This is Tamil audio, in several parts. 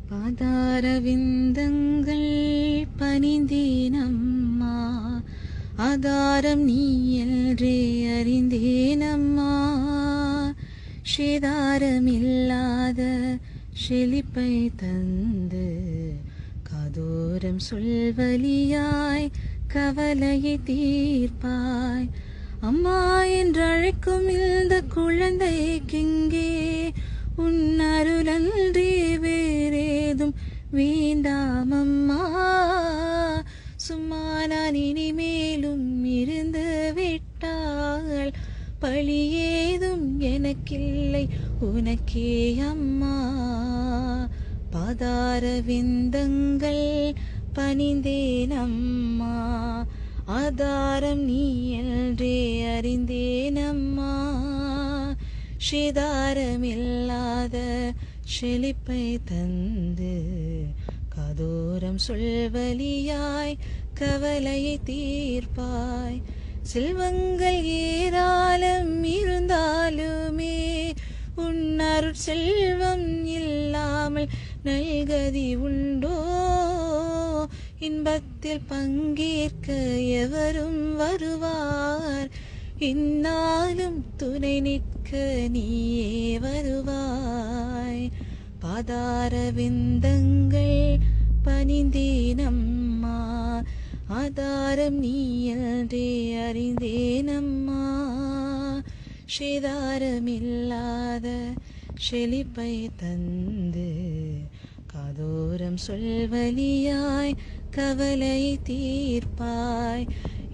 பாதார விந்தங்கள் பணிந்தேனம்மா, ஆதாரம் நீ என்றே அறிந்தேனம்மா. சேதாரமில்லாத செழிப்பை தந்து காதோரம் சொல்வலியாய் கவலையை தீர்ப்பாய். அம்மா என்றழைக்கும் இந்த குழந்தைக்கிங்கே உன் அருளன்றி வேறேதும் வேண்டாமம்மா. சும்மா நான் இனிமேலும் இருந்து விட்டால் பழியேதும் எனக்கில்லை உனக்கே அம்மா. பாதார விந்தங்கள் பணிந்தேனம்மா, ஆதாரம் நீ என்றே அறிந்தேனம்மா. சேதாரமில்லாத செழிப்பை தந்து காதோரம் சொல்வலியாய் கவலையை தீர்ப்பாய். செல்வங்கள் ஏராளம் இருந்தாலுமே உன் அருட்செல்வம் இல்லாமல் நல்கதி உண்டோ? இன்பத்தில் பங்கேற்க எவரும் வருவார், இந்நாளும் துணை நிற்க நீயே வருவாய். பாதார விந்தங்கள் பணிந்தேனம்மா, ஆதாரம் நீ என்றே அறிந்தேனம்மா. சேதாரமில்லாத செழிப்பை தந்து காதோரம் சொல்வலியாய் கவலை தீர்ப்பாய்.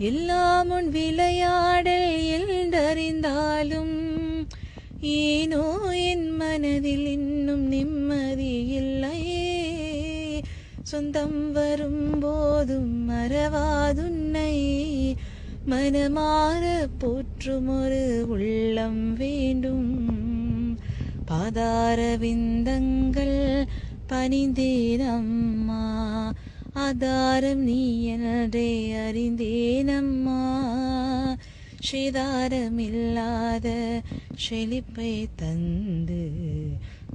எல்லாம் உன் விளையாடல் என்றறிந்தாலும் ஏனோ என் மனதில் இன்னும் நிம்மதி இல்லையே. சொந்தம் வரும்போதும் மறவாதுன்னை மனமாற போற்றும் ஒரு உள்ளம் வேண்டும். பாதார விந்தங்கள் பணிந்தேனம்மா, ஆதாரம் நீ என்றே அறிந்தேனம்மா. சேதாரமில்லாத செழிப்பை தந்து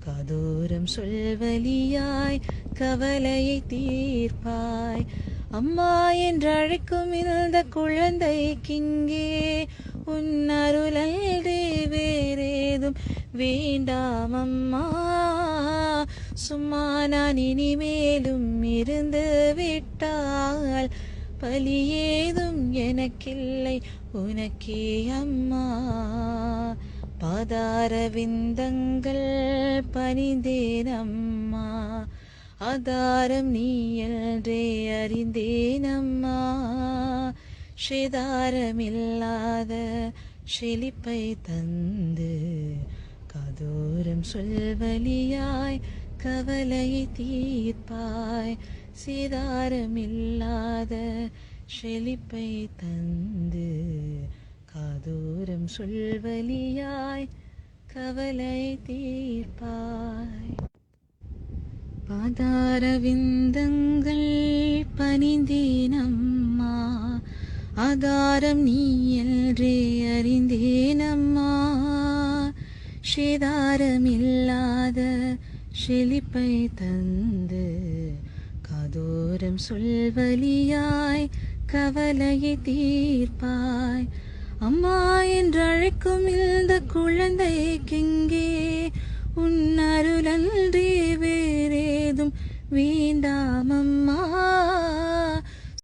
காதோரம் சொல்வலியாய் கவலையை தீர்ப்பாய். அம்மா என்றழைக்கும் இந்த குழந்தைக்கிங்கே உன் அருளன்றி வேறேதும் வேண்டாமம்மா. சும்மா நான் இனிமேலும் இருந்து விட்டால் பழியேதும் எனக்கில்லை உனக்கே அம்மா. பாதார விந்தங்கள் பணிந்தேனம்மா, ஆதாரம் நீ என்றே அறிந்தேனம்மா. சேதாரமில்லாத செழிப்பை தந்து காதோரம் சொல்வலியாய் கவலையை தீர்ப்பாய். சேதாரமில்லாத செழிப்பை தந்து காதோரம் சொல்வலியாய் கவலை தீர்ப்பாய். பாதார விந்தங்கள் பணிந்தேனம்மா, ஆதாரம் நீ என்றே அறிந்தேனம்மா. சேதாரமில்லாத செழிப்பை தந்து காதோரம் சொல்வலியாய் கவலையை தீர்ப்பாய். அம்மா என்றழைக்கும் இந்த குழந்தைக்கிங்கே உன் அருளன்றி வேறேதும் வேண்டாமம்மா.